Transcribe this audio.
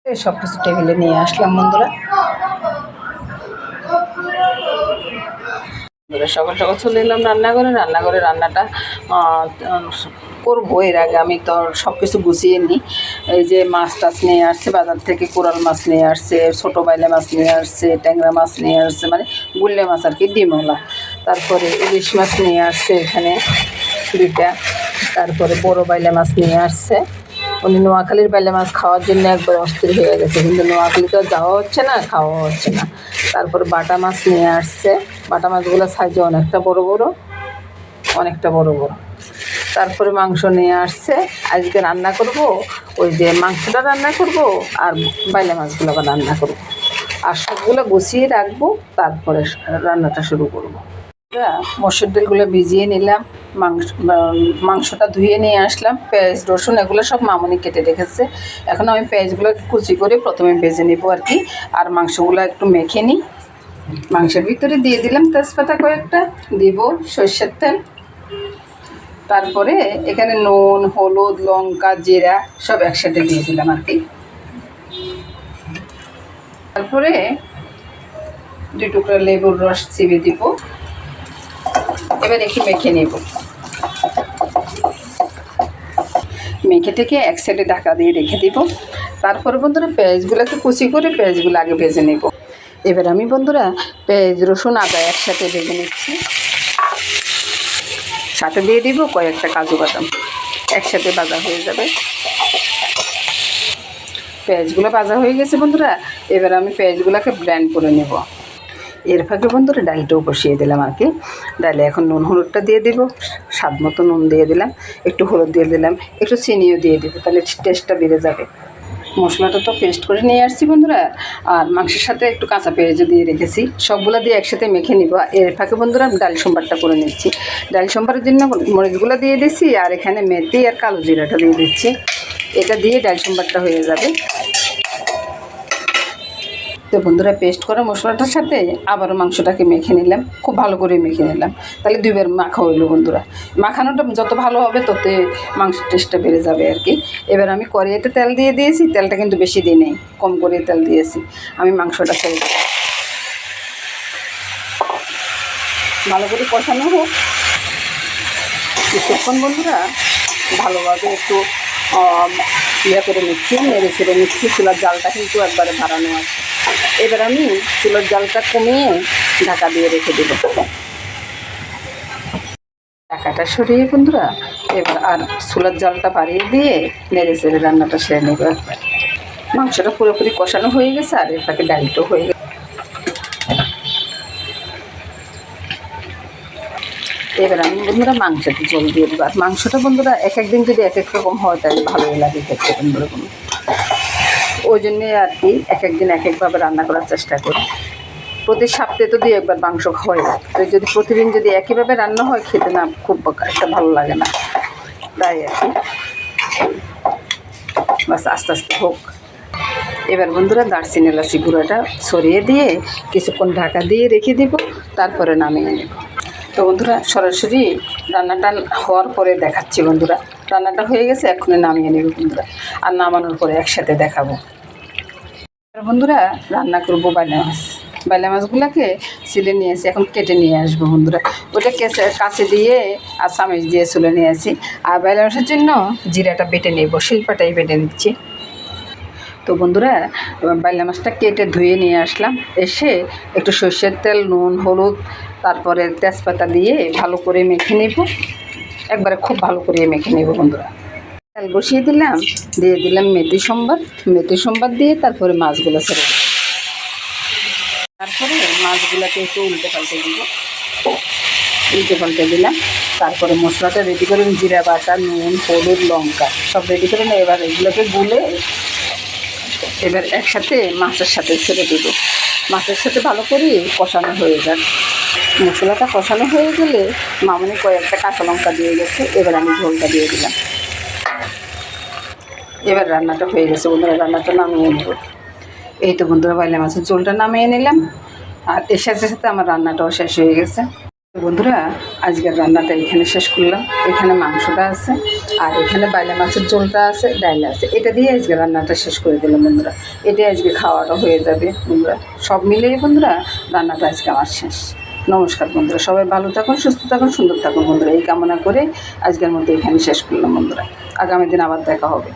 সব কিছু টেবিলে নিয়ে আসলাম বন্ধুরা। সকাল সকাল চলে এলাম রান্নাঘরে রান্নাটা করবো। এর আগে আমি তো সব কিছু গুছিয়ে নিই। এই যে মাছ টাছ নিয়ে আসছে বাজার থেকে, কোরাল মাছ নিয়ে আসছে, ছোটো বাইলে মাছ নিয়ে আসছে, ট্যাংরা মাছ নিয়ে আসছে, মানে গুল্লে মাছ আর কি, ডিমওয়ালা। তারপরে ইলিশ মাছ নিয়ে আসছে এখানে 2টা। তারপরে বড় বাইলে মাছ নিয়ে আসছে। উনি নোয়াখালীর বাইলে মাছ খাওয়ার জন্য একবার অস্থির হয়ে গেছে, কিন্তু নোয়াখালী তো যাওয়া হচ্ছে না, খাওয়া হচ্ছে না। তারপরে বাটা মাছ নিয়ে আসছে। বাটা মাছগুলো সাইজে অনেকটা বড় বড়। তারপরে মাংস নিয়ে আসছে। আজকে রান্না করব, ওই যে মাংসটা রান্না করব আর বাইলে মাছগুলো আবার রান্না করব, আর সবগুলো গুছিয়ে রাখবো, তারপরে রান্নাটা শুরু করব। মসুর ডালগুলো ভিজিয়ে নিলাম, মাংসটা ধুয়ে নিয়ে আসলাম। পেঁয়াজ রসুন এগুলো সব মামুনি কেটে রেখেছে। এখন আমি পেঁয়াজগুলো কুচি করে প্রথমে ভেজে নেবো আর কি, আর মাংসগুলো একটু মেখে নিই। মাংসের ভিতরে দিয়ে দিলাম তেজপাতা কয়েকটা, দিব সরষের তেল। তারপরে এখানে নুন, হলুদ, লঙ্কা, জিরা সব একসাথে দিয়ে দিলাম আর কি। তারপরে 2 টুকরা লেবুর রস চিবিয়ে দিব। এবার একটু মেখে নেব। মেখে থেকে এক সাইডে ঢাকা দিয়ে রেখে দিব। তারপরে বন্ধুরা পেঁয়াজগুলোকে কুচি করে পেঁয়াজগুলো আগে ভেজে নেব। এবার আমি বন্ধুরা পেঁয়াজ রসুন আদা একসাথে ভেজে নিচ্ছি। সাথে দিয়ে দিব কয়েকটা কাজু বাদাম, একসাথে ভাজা হয়ে যাবে। পেঁয়াজগুলো ভাজা হয়ে গেছে বন্ধুরা। এবার আমি পেঁয়াজগুলোকে ব্লেন্ড করে নেব। এর ফাঁকে বন্ধুরা ডালটাও বসিয়ে দিলাম আর কি। ডালে এখন নুন হলুদটা দিয়ে দিব, স্বাদ মতো নুন দিয়ে দিলাম, একটু হলুদ দিয়ে দিলাম, একটু চিনিও দিয়ে দিব, তাহলে টেস্টটা বেড়ে যাবে। মশলাটা তো পেস্ট করে নিয়ে আসছি বন্ধুরা, আর মাংসের সাথে একটু কাঁচা পেঁয়াজও দিয়ে রেখেছি। সবগুলো দিয়ে একসাথে মেখে নিব। এর ফাঁকে বন্ধুরা ডাল সম্বারটা করে নিচ্ছি। ডাল সম্বারের জন্য মরিচগুলো দিয়ে দিচ্ছি, আর এখানে মেথি আর কালো জিরাটা দিয়ে দিচ্ছি। এটা দিয়ে ডাল সম্বারটা হয়ে যাবে। তো বন্ধুরা পেস্ট করা মশলাটার সাথে আবারও মাংসটাকে মেখে নিলাম, খুব ভালো করে মেখে নিলাম। তাহলে 2বার মাখা হইলো বন্ধুরা। মাখানোটা যত ভালো হবে ততই মাংসের টেস্টটা বেড়ে যাবে আর কি। এবার আমি কড়াইতে তেল দিয়ে দিয়েছি, তেলটা কিন্তু বেশি দিই নেই, কম করে তেল দিয়েছি। আমি মাংসটা ছেড়ে দেব, ভালো করে কষানো হোক কিছুক্ষণ বন্ধুরা। ভালোভাবে একটু করে নিচ্ছি, নেড়ে ছেড়ে নিচ্ছি। চুলার জালটা কিন্তু একবারে বাড়ানো আছে। এবার আমি চুলার জালটা কমিয়ে ঢাকা দিয়ে রেখে দেব। ঢাকাটা সরিয়ে বন্ধুরা এবার আর চুলার জালটা বাড়িয়ে দিয়ে নেড়ে ছেড়ে রান্নাটা সেরে নেব একবার। মাংসটা পুরোপুরি কষানো হয়ে গেছে, আর এর ফাঁকে ডালটাও হয়ে গেছে। এবার আমি বন্ধুরা মাংসটা জল দিয়ে দেবো। আর মাংসটা বন্ধুরা এক একদিন যদি এক এক রকম হয় তাহলে ভালোই লাগে খেতে বন্ধুরা। ওই জন্যে আর কি এক একদিন এক একভাবে রান্না করার চেষ্টা করি। প্রতি সপ্তাহে তো 2-1বার মাংস খাওয়াই, তো যদি প্রতিদিন যদি একইভাবে রান্না হয় খেতে না খুব একটা ভালো লাগে না, তাই আর কি। বাস আস্তে আস্তে হোক। এবার বন্ধুরা দারচিনি এলাচি গুঁড়োটা ছড়িয়ে দিয়ে কিছুক্ষণ ঢাকা দিয়ে রেখে দিব, তারপরে নামিয়ে নেব। তো বন্ধুরা সরাসরি রান্নাটা হওয়ার পরে দেখাচ্ছি বন্ধুরা। রান্নাটা হয়ে গেছে, এক্ষুনি নামিয়ে নেব বন্ধুরা, আর নামানোর পরে একসাথে দেখাবো। বন্ধুরা রান্না করবো বাইলা মাছ। বাইলা মাছগুলোকে ছিলে নিয়েছি, এখন কেটে নিয়ে আসবো বন্ধুরা। ওটা কাছে দিয়ে আর চামচ দিয়ে চুলে নিয়েছি। আর বাইলা মাছের জন্য জিরাটা বেটে নেব, শিল্পাটাই বেটে নিচ্ছি। তো বন্ধুরা বাইলা মাছটা কেটে ধুয়ে নিয়ে আসলাম। এসে একটু সর্ষের তেল, নুন, হলুদ, তারপরে তেজপাতা দিয়ে ভালো করে মেখে নেব, একবারে খুব ভালো করে মেখে নেব বন্ধুরা। তেল বসিয়ে দিলাম, দিয়ে দিলাম মেথি সম্বার দিয়ে তারপরে মাছগুলো ছেড়ে দেব। তারপরে মাছগুলোকে একটু উল্টে পাল্টে দিলাম। তারপরে মশলাটা রেডি করে জিরা বাটা, নুন, হলুদ, লঙ্কা সব রেডি করে নিয়ে এবার এগুলোকে গুলে এবার একসাথে মাছের সাথে ছেড়ে দেবো। মাছের সাথে ভালো করে কষানো হয়ে যাক। মশলাটা কষানো হয়ে গেলে মামুনি কয়েকটা কাঁচা লঙ্কা দিয়ে গেছে, এবার আমি ঝোলটা দিয়ে দিলাম। এবার রান্নাটা হয়ে গেছে বন্ধুরা, রান্নাটা নামিয়ে নেব। এই তো বন্ধুরা বাইলা মাছের ঝোলটা নামিয়ে নিলাম, আর এর সাথে সাথে আমার রান্নাটাও শেষ হয়ে গেছে। বন্ধুরা আজকের রান্নাটা এখানে শেষ করলাম। এখানে মাংসটা আছে আর এখানে বাইলা মাছের ঝোলটা আছে, ডাল আছে, এটা দিয়ে আজকে রান্নাটা শেষ করে দিলাম বন্ধুরা। এটাই আজকে খাওয়াটা হয়ে যাবে বন্ধুরা। সব মিলিয়ে বন্ধুরা রান্নাটা আজকে আমার শেষ। নমস্কার বন্ধুরা, সবাই ভালো থাকুন, সুস্থ থাকুন, সুন্দর থাকুন বন্ধুরা, এই কামনা করে আজকের মধ্যে এখানে শেষ করলাম বন্ধুরা। আগামী দিন আবার দেখা হবে।